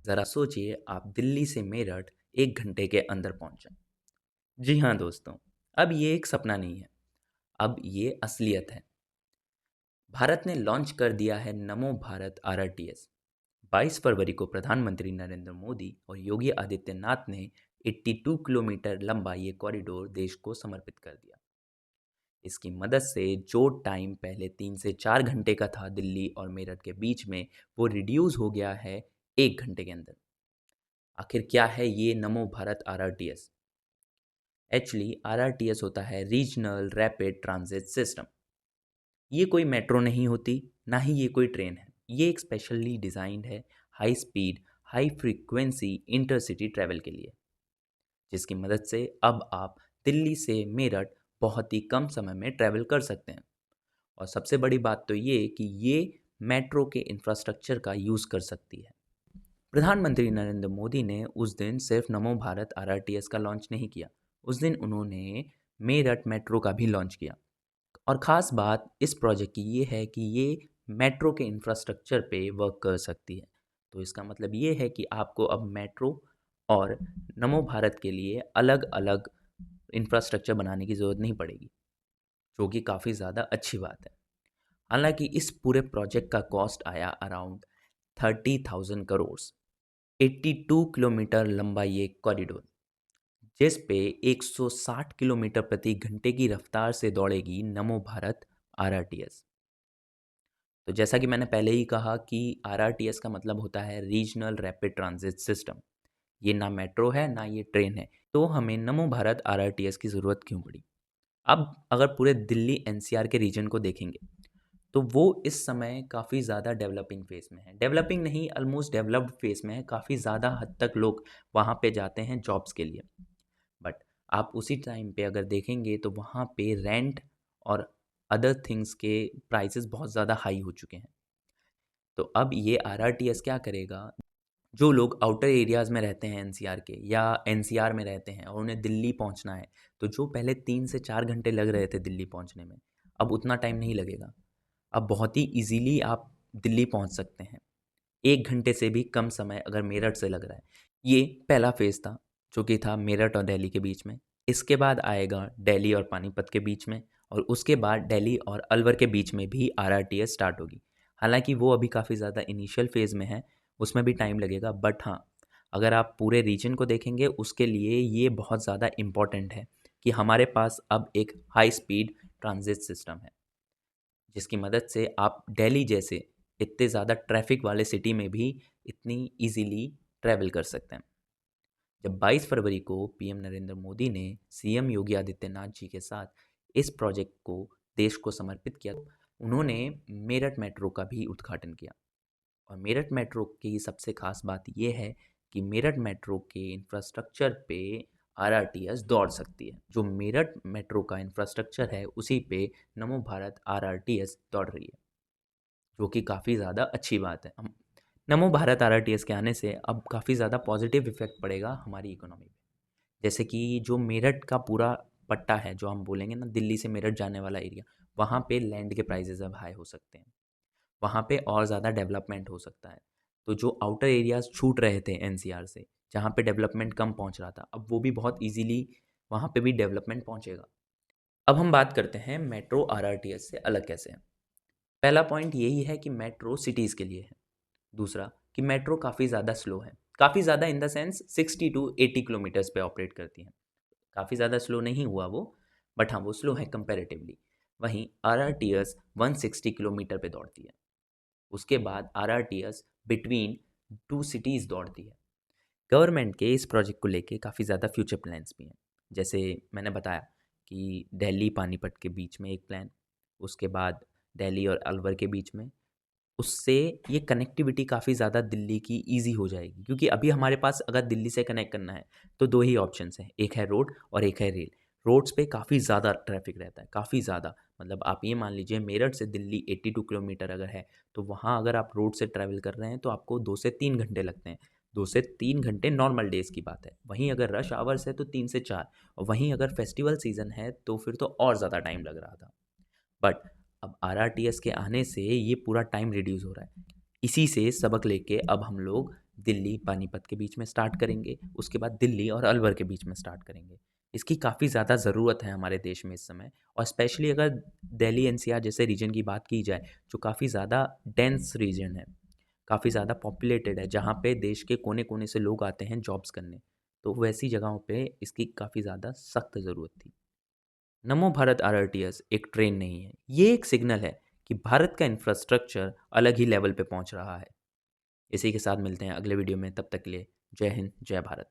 ज़रा सोचिए आप दिल्ली से मेरठ 1 घंटे के अंदर पहुंच जाएं। जी हाँ दोस्तों, अब ये एक सपना नहीं है, अब ये असलियत है। भारत ने लॉन्च कर दिया है नमो भारत आरआरटीएस। 22 फरवरी को प्रधानमंत्री नरेंद्र मोदी और योगी आदित्यनाथ ने 82 किलोमीटर लंबा ये कॉरिडोर देश को समर्पित कर दिया। इसकी मदद से जो टाइम पहले 3 से 4 घंटे का था दिल्ली और मेरठ के बीच में, वो रिड्यूस हो गया है 1 घंटे के अंदर। आखिर क्या है ये नमो भारत आरआरटीएस? एक्चुअली आरआरटीएस होता है रीजनल रैपिड ट्रांजिट सिस्टम। ये कोई मेट्रो नहीं होती, ना ही ये कोई ट्रेन है। ये एक स्पेशली डिज़ाइंड है high speed high frequency intercity travel के लिए, जिसकी मदद से अब आप दिल्ली से मेरठ बहुत ही कम समय में ट्रैवल कर सकते हैं। और सबसे बड़ी बात तो ये कि ये मेट्रो के इंफ्रास्ट्रक्चर का यूज़ कर सकती है। प्रधानमंत्री नरेंद्र मोदी ने उस दिन सिर्फ नमो भारत आरआरटीएस का लॉन्च नहीं किया, उस दिन उन्होंने मेरठ मेट्रो का भी लॉन्च किया। और ख़ास बात इस प्रोजेक्ट की ये है कि ये मेट्रो के इंफ्रास्ट्रक्चर पे वर्क कर सकती है। तो इसका मतलब ये है कि आपको अब मेट्रो और नमो भारत के लिए अलग अलग इंफ्रास्ट्रक्चर बनाने की ज़रूरत नहीं पड़ेगी, जो कि काफ़ी ज़्यादा अच्छी बात है। हालांकि इस पूरे प्रोजेक्ट का कॉस्ट आया अराउंड 30,000 करोड़। 82 किलोमीटर लंबा ये कॉरिडोर, जिस पे 160 किलोमीटर प्रति घंटे की रफ्तार से दौड़ेगी नमो भारत आरआरटीएस। तो जैसा कि मैंने पहले ही कहा कि आरआरटीएस का मतलब होता है रीजनल रैपिड ट्रांजिट सिस्टम। ये ना मेट्रो है ना ये ट्रेन है, तो हमें नमो भारत आरआरटीएस की ज़रूरत क्यों पड़ी? अब अगर पूरे दिल्ली एनसीआर के रीजन को देखेंगे, तो वो इस समय काफ़ी ज़्यादा डेवलपिंग फेज़ में है। डेवलपिंग नहीं, ऑलमोस्ट डेवलप्ड फेज़ में है। काफ़ी ज़्यादा हद तक लोग वहाँ पे जाते हैं जॉब्स के लिए। बट आप उसी टाइम पे अगर देखेंगे तो वहाँ पे रेंट और अदर थिंग्स के प्राइसेस बहुत ज़्यादा हाई हो चुके हैं। तो अब ये आरआरटीएस क्या करेगा, जो लोग आउटर एरियाज़ में रहते हैं एनसीआर के या एनसीआर में रहते हैं और उन्हें दिल्ली पहुंचना है, तो जो पहले 3 से 4 घंटे लग रहे थे दिल्ली पहुंचने में, अब उतना टाइम नहीं लगेगा। अब बहुत ही इजीली आप दिल्ली पहुंच सकते हैं 1 घंटे से भी कम समय अगर मेरठ से लग रहा है। ये पहला फेज़ था, जो कि था मेरठ और दिल्ली के बीच में। इसके बाद आएगा दिल्ली और पानीपत के बीच में, और उसके बाद दिल्ली और अलवर के बीच में भी आरआरटीएस स्टार्ट होगी। हालांकि वो अभी काफ़ी ज़्यादा इनिशियल फेज़ में है, उसमें भी टाइम लगेगा। बट हाँ, अगर आप पूरे रीजन को देखेंगे उसके लिए ये बहुत ज़्यादा इम्पॉर्टेंट है कि हमारे पास अब एक हाई स्पीड ट्रांजिट सिस्टम है, जिसकी मदद से आप दिल्ली जैसे इतने ज़्यादा ट्रैफिक वाले सिटी में भी इतनी इजीली ट्रैवल कर सकते हैं। जब 22 फरवरी को पीएम नरेंद्र मोदी ने सीएम योगी आदित्यनाथ जी के साथ इस प्रोजेक्ट को देश को समर्पित किया, उन्होंने मेरठ मेट्रो का भी उद्घाटन किया। और मेरठ मेट्रो की सबसे खास बात यह है कि मेरठ मेट्रो के इंफ्रास्ट्रक्चर पे आरआरटीएस दौड़ सकती है। जो मेरठ मेट्रो का इंफ्रास्ट्रक्चर है उसी पे नमो भारत आरआरटीएस दौड़ रही है, जो कि काफ़ी ज़्यादा अच्छी बात है। हम नमो भारत आरआरटीएस के आने से अब काफ़ी ज़्यादा पॉजिटिव इफेक्ट पड़ेगा हमारी इकोनॉमी पे। जैसे कि जो मेरठ का पूरा पट्टा है, जो हम बोलेंगे ना दिल्ली से मेरठ जाने वाला एरिया, वहाँ पे लैंड के प्राइजेज़ अब हाई हो सकते हैं। वहाँ पे और ज़्यादा डेवलपमेंट हो सकता है। तो जो आउटर एरियाज़ छूट रहे थे एनसीआर से, जहाँ पे डेवलपमेंट कम पहुँच रहा था, अब वो भी बहुत ईज़िली वहाँ पे भी डेवलपमेंट पहुँचेगा। अब हम बात करते हैं मेट्रो आरआरटीएस से अलग कैसे है। पहला पॉइंट यही है कि मेट्रो सिटीज़ के लिए है। दूसरा कि मेट्रो काफ़ी ज़्यादा स्लो है। काफ़ी ज़्यादा in the sense 60 to 80 kilometres पे ऑपरेट करती है। काफ़ी ज़्यादा स्लो नहीं हुआ वो, बट हाँ वो स्लो है कंपैरेटिवली। वहीं आरआरटीएस 160 किलोमीटर पे दौड़ती है। उसके बाद आरआरटीएस बिटवीन टू सिटीज़ दौड़ती है। गवर्नमेंट के इस प्रोजेक्ट को लेके काफ़ी ज़्यादा फ्यूचर प्लान्स भी हैं। जैसे मैंने बताया कि दिल्ली पानीपत के बीच में एक प्लान, उसके बाद दिल्ली और अलवर के बीच में। उससे ये कनेक्टिविटी काफ़ी ज़्यादा दिल्ली की ईज़ी हो जाएगी, क्योंकि अभी हमारे पास अगर दिल्ली से कनेक्ट करना है तो 2 ही ऑप्शंस हैं, एक है रोड और एक है रेल। रोड्स पे काफ़ी ज़्यादा ट्रैफ़िक रहता है, काफ़ी ज़्यादा। मतलब आप ये मान लीजिए मेरठ से दिल्ली 82 किलोमीटर अगर है, तो वहाँ अगर आप रोड से ट्रैवल कर रहे हैं तो आपको 2 से 3 घंटे लगते हैं। 2 से 3 घंटे नॉर्मल डेज़ की बात है। वहीं अगर रश आवर्स है तो 3 से 4, और वहीं अगर फेस्टिवल सीज़न है तो फिर तो और ज़्यादा टाइम लग रहा था। बट अब आरआरटीएस के आने से ये पूरा टाइम रिड्यूस हो रहा है। इसी से सबक लेके अब हम लोग दिल्ली पानीपत के बीच में स्टार्ट करेंगे, उसके बाद दिल्ली और अलवर के बीच में स्टार्ट करेंगे। इसकी काफ़ी ज़्यादा ज़रूरत है हमारे देश में इस समय, और स्पेशली अगर दिल्ली एनसीआर जैसे रीजन की बात की जाए, जो काफ़ी ज़्यादा डेंस रीजन है, काफ़ी ज़्यादा पॉपुलेटेड है, जहाँ पे देश के कोने-कोने से लोग आते हैं जॉब्स करने, तो वैसी जगहों पे इसकी काफ़ी ज़्यादा सख्त ज़रूरत थी। नमो भारत आरआरटीएस एक ट्रेन नहीं है, ये एक सिग्नल है कि भारत का इंफ्रास्ट्रक्चर अलग ही लेवल पे पहुंच रहा है। इसी के साथ मिलते हैं अगले वीडियो में, तब तक के लिए जय हिंद, जय भारत।